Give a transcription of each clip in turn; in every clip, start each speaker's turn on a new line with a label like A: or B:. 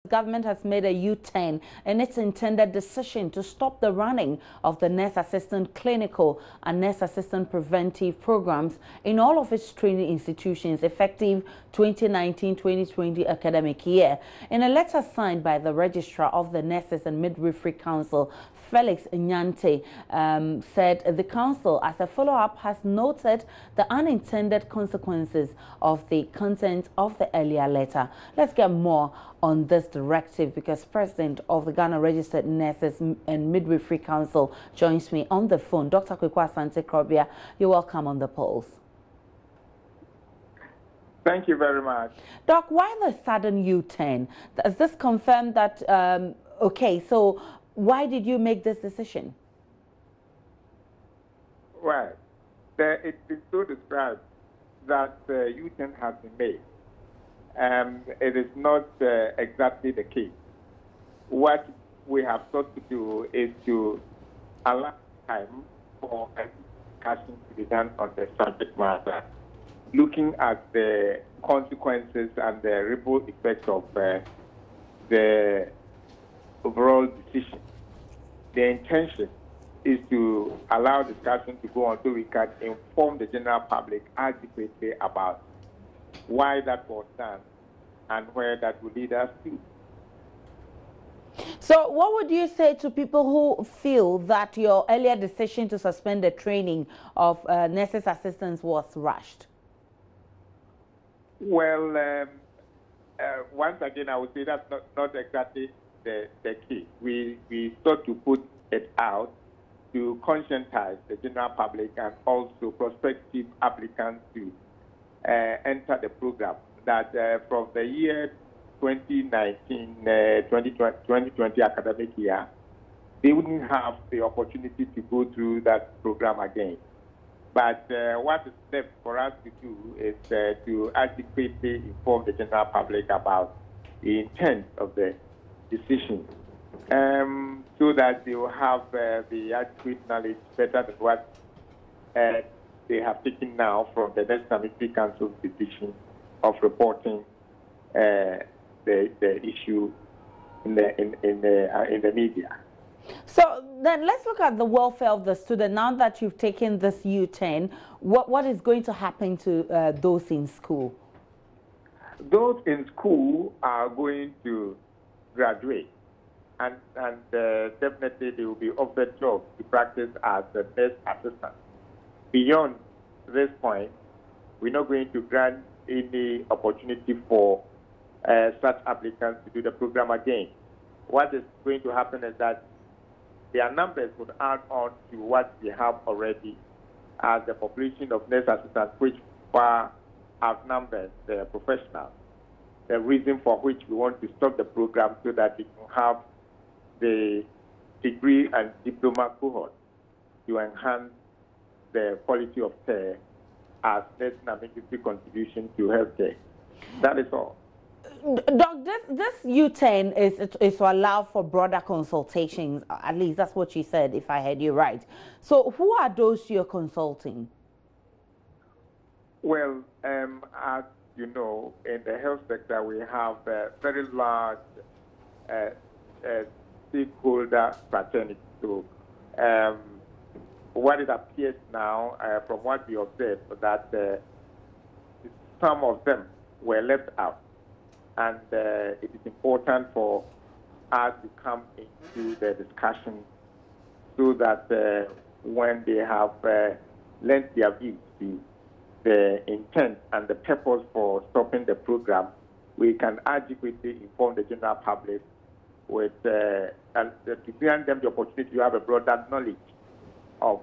A: Government has made a U-turn in its intended decision to stop the running of the nurse assistant clinical and nurse assistant preventive programs in all of its training institutions effective 2019-2020 academic year. In a letter signed by the Registrar of the Nurses and Midwifery Council, Felix Nyante, said the council, as a follow-up, has noted the unintended consequences of the content of the earlier letter. Let's get more on this directive because President of the Ghana Registered Nurses and Midwifery Council joins me on the phone. Dr. Kwekwa Asante-Krobia, you're welcome on the polls.
B: Thank you very much.
A: Doc, why the sudden U-turn? Does this confirm that, okay, so why did you make this decision?
B: Well, it's been so described that U-turn has been made. It is not exactly the case. What we have sought to do is to allow time for a discussion to be done on the subject matter, looking at the consequences and the ripple effects of the overall decision. The intention is to allow discussion to go on so we can inform the general public adequately about why that was done and where that will lead us to.
A: So what would you say to people who feel that your earlier decision to suspend the training of nurses assistants was rushed?
B: Well, once again, I would say that's not exactly the key. We sought to put it out to conscientize the general public and also prospective applicants to enter the program. That from the year 2019-2020 academic year, they wouldn't have the opportunity to go through that program again. But what is left for us to do is to adequately inform the general public about the intent of the decision, so that they will have the adequate knowledge better than what they have taken now from the National Midwifery Council's decision of reporting the issue in the media.
A: So then let's look at the welfare of the student. Now that you've taken this U-turn, what is going to happen to those in school?
B: Those in school are going to graduate, and definitely they will be offered jobs to practice as a nurse assistant. Beyond this point, we're not going to grant any opportunity for such applicants to do the program again. What is going to happen is that their numbers would add on to what we have already as the population of nurse assistants, which far outnumbers the professionals. The reason for which we want to stop the program so that we can have the degree and diploma cohort to enhance the quality of care as National Midwifery contribution to healthcare. That is all.
A: Doc, this U-turn is to allow for broader consultations. At least that's what you said, if I heard you right. So who are those you're consulting?
B: Well, as you know, in the health sector, we have a very large stakeholder fraternity. So what it appears now, from what we observed, that some of them were left out. And it is important for us to come into the discussion so that when they have lent their views to the intent and the purpose for stopping the program, we can adequately inform the general public with and to grant them the opportunity to have a broader knowledge of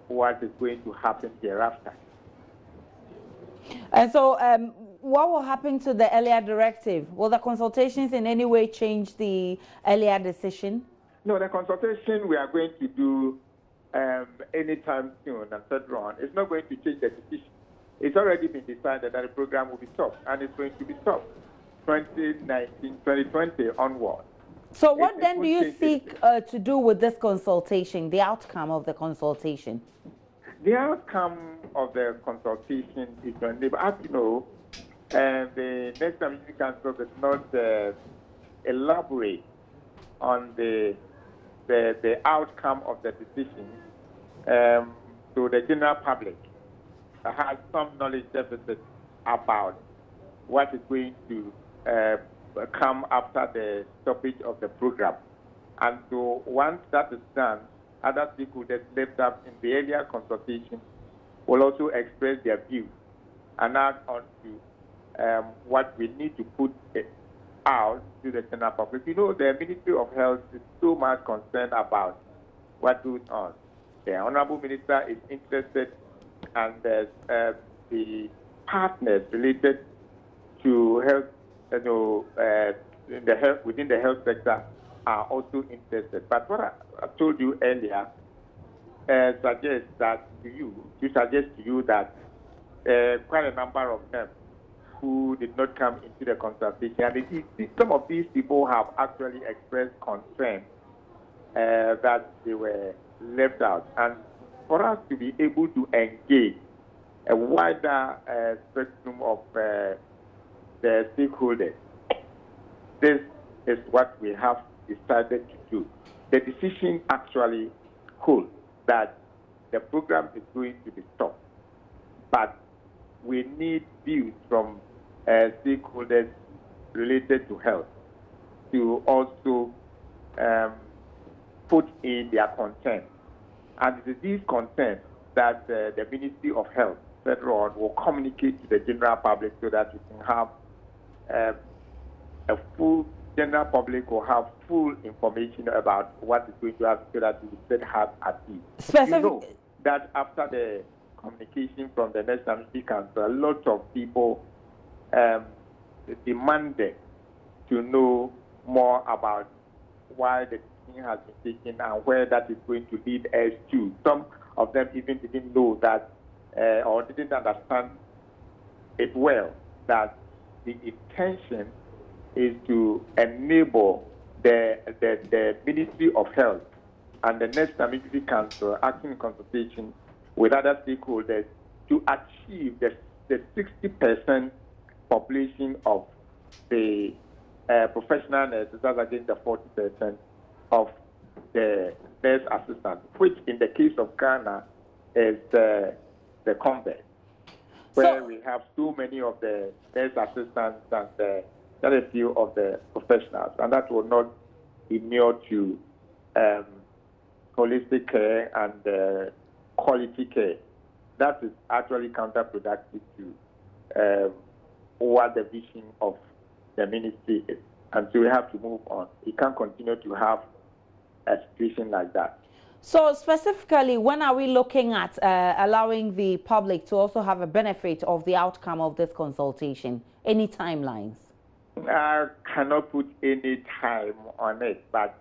B: what is going to happen hereafter.
A: And so what will happen to the earlier directive? Will the consultations in any way change the earlier decision?
B: No, the consultation we are going to do anytime soon and further on. It's not going to change the decision. It's already been decided that the program will be stopped, and it's going to be stopped 2019-2020 onward.
A: So what then do you seek to do with this consultation, the outcome of the consultation?
B: The outcome of the consultation is to enable, as you know, the National Midwifery Council is not elaborate on the outcome of the decision to the general public has some knowledge deficit about what is going to come after the stoppage of the program. And so once that is done, other stakeholders left up in the earlier consultation will also express their views and add on to what we need to put out to the general public. You know, the Ministry of Health is so much concerned about what goes on. The Honorable Minister is interested, and the partners related to health, within the health sector are also interested. But what I told you earlier suggests that suggest to you that quite a number of them who did not come into the consultation, and some of these people have actually expressed concern that they were left out. And for us to be able to engage a wider spectrum of the stakeholders, this is what we have decided to do. The decision actually holds that the program is going to be stopped, but we need views from stakeholders related to health to also put in their concerns. And it is these concerns that the Ministry of Health, federal, will communicate to the general public so that we can have a full general public will have full information about what is going to happen so that we still have at ease. You know that after the communication from the National Security Council, a lot of people demanded to know more about why the decision has been taken and where that is going to lead us to. Some of them even didn't know that or didn't understand it well, that the intention is to enable the Ministry of Health and the National Security Council acting in consultation with other stakeholders to achieve the 60% population of the professional nurses as against the 40% of the nurse assistants, which in the case of Ghana is the Gov't, where we have so many of the nurse assistants and very few of the professionals, and that will not inure to holistic care and quality care. That is actually counterproductive to what the vision of the ministry is. And so we have to move on. We can't continue to have a situation like that.
A: So specifically, when are we looking at allowing the public to also have a benefit of the outcome of this consultation? Any timelines?
B: I cannot put any time on it, but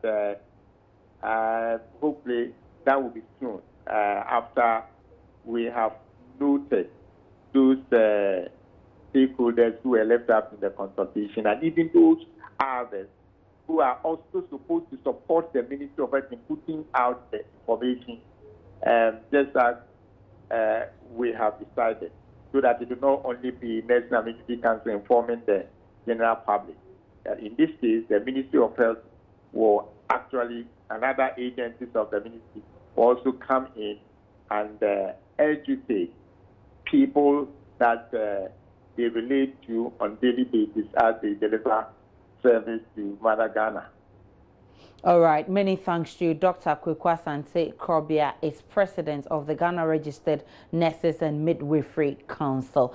B: hopefully that will be soon after we have noted those stakeholders who were left out in the consultation, and even those others who are also supposed to support the Ministry of Health in putting out the information, just as we have decided, so that it will not only be National Security Council informing the general public. In this case, the Ministry of Health will actually, and other agencies of the ministry will also come in and educate people that they relate to on daily basis as they deliver service to Mother Ghana.
A: All right, many thanks to you. Dr. Kwekwa Asante Krobia is president of the Ghana Registered Nurses and Midwifery Council.